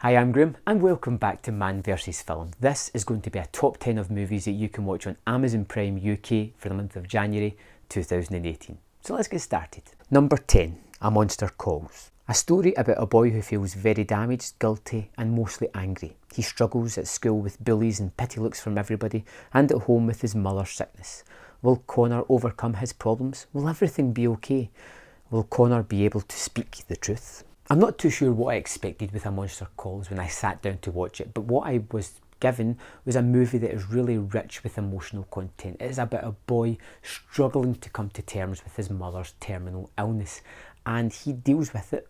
Hi, I'm Graham and welcome back to Man vs Film. This is going to be a top 10 of movies that you can watch on Amazon Prime UK for the month of January 2018. So let's get started. Number 10, A Monster Calls. A story about a boy who feels very damaged, guilty and mostly angry. He struggles at school with bullies and pity looks from everybody, and at home with his mother's sickness. Will Connor overcome his problems? Will everything be okay? Will Connor be able to speak the truth? I'm not too sure what I expected with A Monster Calls when I sat down to watch it, but what I was given was a movie that is really rich with emotional content. It is about a boy struggling to come to terms with his mother's terminal illness, and he deals with it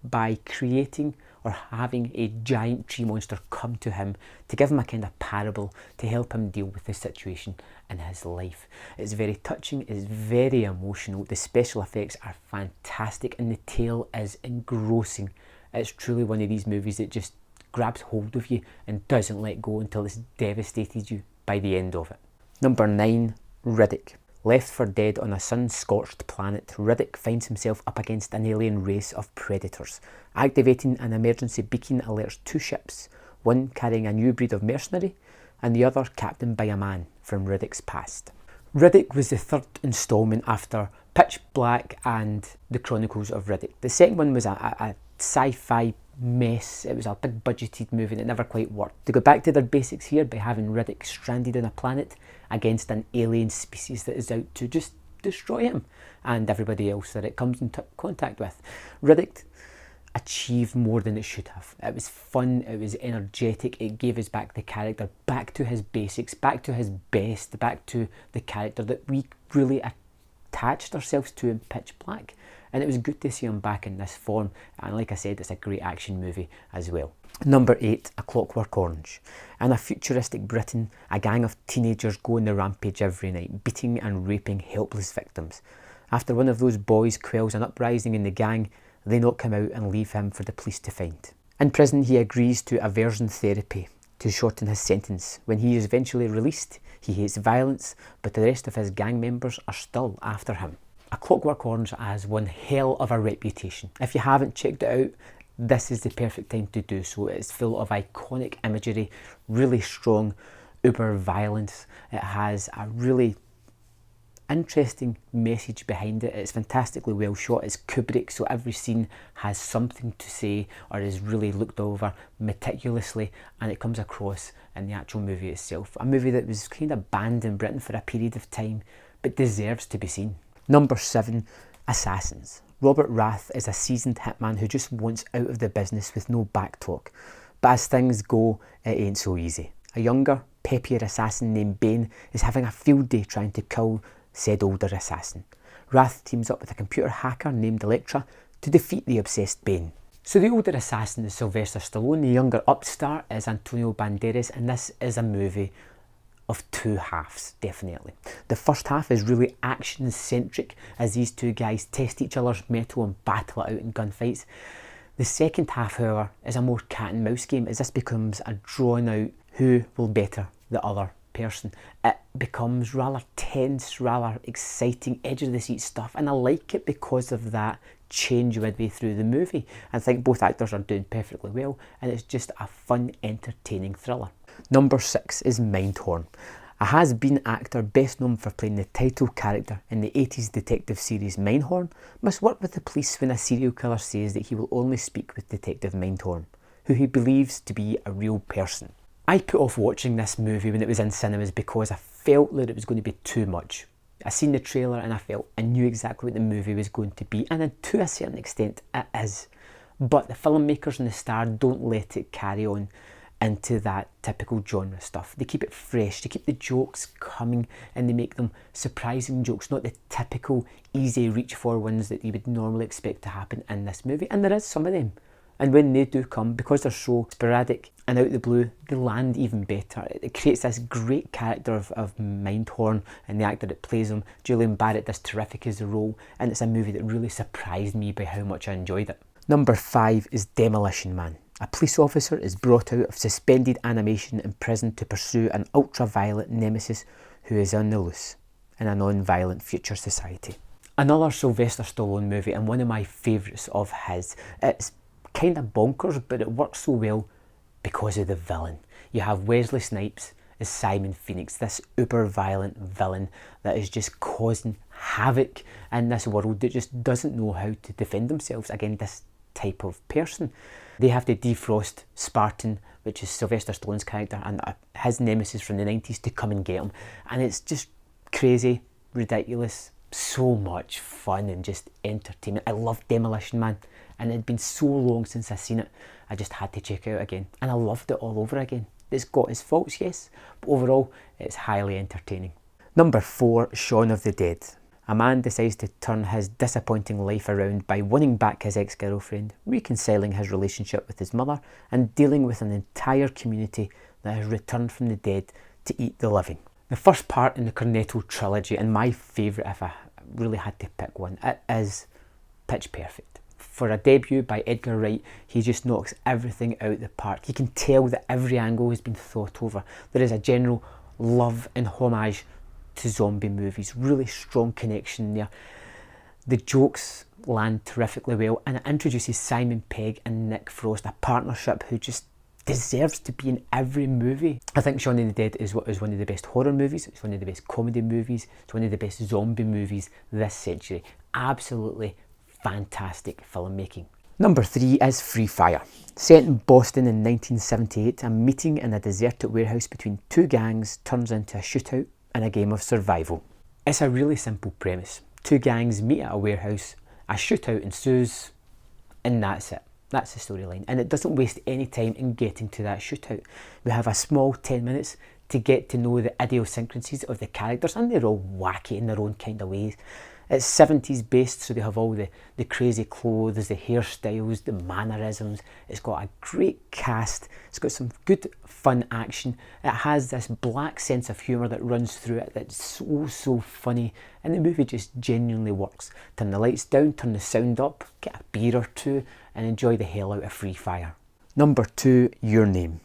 by creating or having a giant tree monster come to him to give him a kind of parable to help him deal with the situation in his life. It's very touching, it's very emotional, the special effects are fantastic and the tale is engrossing. It's truly one of these movies that just grabs hold of you and doesn't let go until it's devastated you by the end of it. Number 9, Riddick. Left for dead on a sun-scorched planet, Riddick finds himself up against an alien race of predators. Activating an emergency beacon alerts two ships, one carrying a new breed of mercenary and the other captained by a man from Riddick's past. Riddick was the third instalment after Pitch Black and The Chronicles of Riddick. The second one was a sci-fi mess. It was a big budgeted movie and it never quite worked. To go back to their basics here by having Riddick stranded on a planet against an alien species that is out to just destroy him and everybody else that it comes in contact with. Riddick achieved more than it should have. It was fun, it was energetic, it gave us back the character, back to his basics, back to his best, back to the character that we really attached ourselves to in Pitch Black. And it was good to see him back in this form, and like I said, it's a great action movie as well. Number 8, A Clockwork Orange. In a futuristic Britain, a gang of teenagers go on the rampage every night, beating and raping helpless victims. After one of those boys quells an uprising in the gang, they knock him out and leave him for the police to find. In prison, he agrees to aversion therapy to shorten his sentence. When he is eventually released, he hates violence, but the rest of his gang members are still after him. A Clockwork Orange has one hell of a reputation. If you haven't checked it out, this is the perfect time to do so. It's full of iconic imagery, really strong uber violence. It has a really interesting message behind it. It's fantastically well shot. It's Kubrick, so every scene has something to say or is really looked over meticulously, and it comes across in the actual movie itself. A movie that was kind of banned in Britain for a period of time, but deserves to be seen. Number 7, Assassins. Robert Rath is a seasoned hitman who just wants out of the business with no backtalk. But as things go, it ain't so easy. A younger, peppier assassin named Bane is having a field day trying to kill said older assassin. Rath teams up with a computer hacker named Elektra to defeat the obsessed Bane. So the older assassin is Sylvester Stallone, the younger upstart is Antonio Banderas, and this is a movie of two halves, definitely. The first half is really action-centric as these two guys test each other's mettle and battle it out in gunfights. The second half, however, is a more cat and mouse game as this becomes a drawn-out who will better the other person. It becomes rather tense, rather exciting, edge-of-the-seat stuff, and I like it because of that change midway through the movie. I think both actors are doing perfectly well, and it's just a fun, entertaining thriller. Number 6 is Mindhorn. A has-been actor best known for playing the title character in the 80s detective series Mindhorn must work with the police when a serial killer says that he will only speak with Detective Mindhorn, who he believes to be a real person. I put off watching this movie when it was in cinemas because I felt that it was going to be too much. I seen the trailer and I felt I knew exactly what the movie was going to be, and then to a certain extent it is. But the filmmakers and the star don't let it carry on into that typical genre stuff. They keep it fresh, they keep the jokes coming, and they make them surprising jokes, not the typical easy reach for ones that you would normally expect to happen in this movie, and there is some of them. And when they do come, because they're so sporadic and out of the blue, they land even better. It creates this great character of Mindhorn, and the actor that plays him, Julian Barrett, does terrific as the role, and it's a movie that really surprised me by how much I enjoyed it. Number 5 is Demolition Man. A police officer is brought out of suspended animation in prison to pursue an ultra-violent nemesis who is on the loose in a non-violent future society. Another Sylvester Stallone movie, and one of my favourites of his. It's kind of bonkers, but it works so well because of the villain. You have Wesley Snipes as Simon Phoenix, this uber violent villain that is just causing havoc in this world that just doesn't know how to defend themselves against this type of person. They have to defrost Spartan, which is Sylvester Stallone's character, and his nemesis from the 90s to come and get him. And it's just crazy, ridiculous, so much fun and just entertainment. I love Demolition Man, and it had been so long since I've seen it, I just had to check it out again. And I loved it all over again. It's got its faults, yes, but overall it's highly entertaining. Number 4, Shaun of the Dead. A man decides to turn his disappointing life around by winning back his ex-girlfriend, reconciling his relationship with his mother, and dealing with an entire community that has returned from the dead to eat the living. The first part in the Cornetto trilogy, and my favourite if I really had to pick one, it is pitch perfect. For a debut by Edgar Wright, he just knocks everything out the park. You can tell that every angle has been thought over. There is a general love and homage to zombie movies, really strong connection there. The jokes land terrifically well, and it introduces Simon Pegg and Nick Frost, a partnership who just deserves to be in every movie. I think Shaun of the Dead is one of the best horror movies, it's one of the best comedy movies, it's one of the best zombie movies this century. Absolutely fantastic filmmaking. Number 3 is Free Fire. Set in Boston in 1978, a meeting in a deserted warehouse between two gangs turns into a shootout and a game of survival. It's a really simple premise. Two gangs meet at a warehouse, a shootout ensues, and that's it. That's the storyline, and it doesn't waste any time in getting to that shootout. We have a small 10 minutes to get to know the idiosyncrasies of the characters, and they're all wacky in their own kind of ways. It's 70s based, so they have all the crazy clothes, the hairstyles, the mannerisms. It's got a great cast, it's got some good fun action. It has this black sense of humour that runs through it that's so funny, and the movie just genuinely works. Turn the lights down, turn the sound up, get a beer or two, and enjoy the hell out of Free Fire. Number 2, Your Name.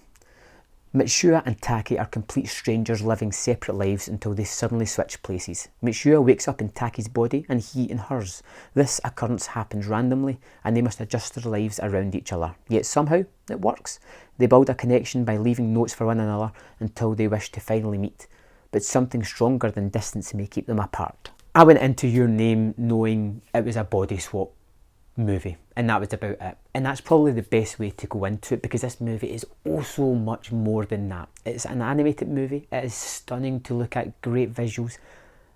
Mitsuha and Taki are complete strangers living separate lives until they suddenly switch places. Mitsuha wakes up in Taki's body and he in hers. This occurrence happens randomly and they must adjust their lives around each other. Yet somehow it works. They build a connection by leaving notes for one another until they wish to finally meet. But something stronger than distance may keep them apart. I went into Your Name knowing it was a body swap movie, and that was about it. And that's probably the best way to go into it, because this movie is oh so much more than that. It's an animated movie, it is stunning to look at, great visuals,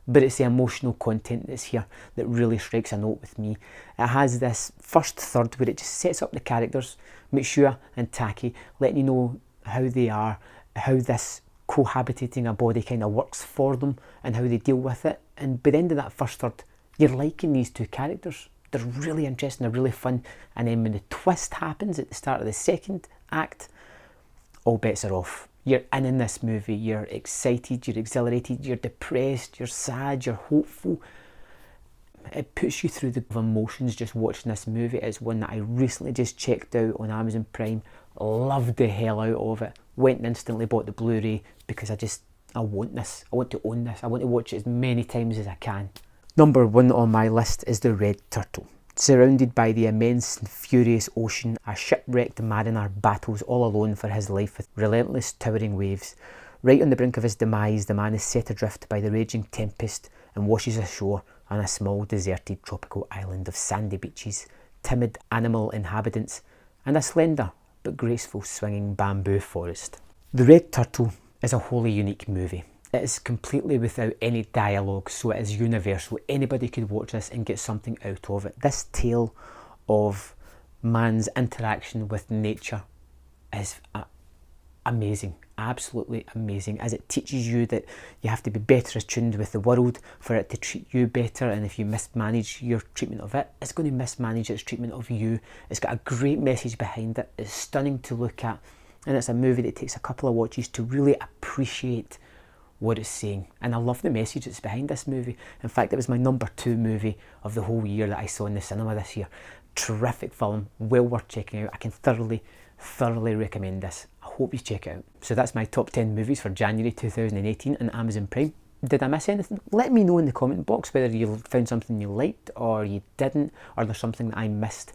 but it's the emotional content that's here that really strikes a note with me. It has this first third where it just sets up the characters, Mitsuha and Taki, letting you know how they are, how this cohabitating a body kind of works for them and how they deal with it. And by the end of that first third, you're liking these two characters. They're really interesting, they're really fun, and then when the twist happens at the start of the second act, all bets are off. You're in this movie, you're excited, you're exhilarated, you're depressed, you're sad, you're hopeful. It puts you through the emotions just watching this movie. It's one that I recently just checked out on Amazon Prime, loved the hell out of it, went and instantly bought the Blu-ray because I want this, I want to own this, I want to watch it as many times as I can. Number 1 on my list is The Red Turtle. Surrounded by the immense and furious ocean, a shipwrecked mariner battles all alone for his life with relentless towering waves. Right on the brink of his demise, the man is set adrift by the raging tempest and washes ashore on a small deserted tropical island of sandy beaches, timid animal inhabitants, and a slender but graceful swinging bamboo forest. The Red Turtle is a wholly unique movie. It is completely without any dialogue, so it is universal. Anybody could watch this and get something out of it. This tale of man's interaction with nature is amazing, absolutely amazing, as it teaches you that you have to be better attuned with the world for it to treat you better, and if you mismanage your treatment of it, it's going to mismanage its treatment of you. It's got a great message behind it, it's stunning to look at, and it's a movie that takes a couple of watches to really appreciate what it's saying, and I love the message that's behind this movie. In fact, it was my number 2 movie of the whole year that I saw in the cinema this year. Terrific film, well worth checking out. I can thoroughly recommend this. I hope you check it out. So that's my top 10 movies for January 2018 on Amazon Prime. Did I miss anything? Let me know in the comment box whether you found something you liked or you didn't, or there's something that I missed.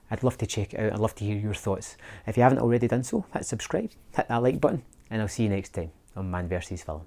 I'd love to check it out. I'd love to hear your thoughts. If you haven't already done so, hit subscribe, hit that like button, and I'll see you next time on Man vs Film.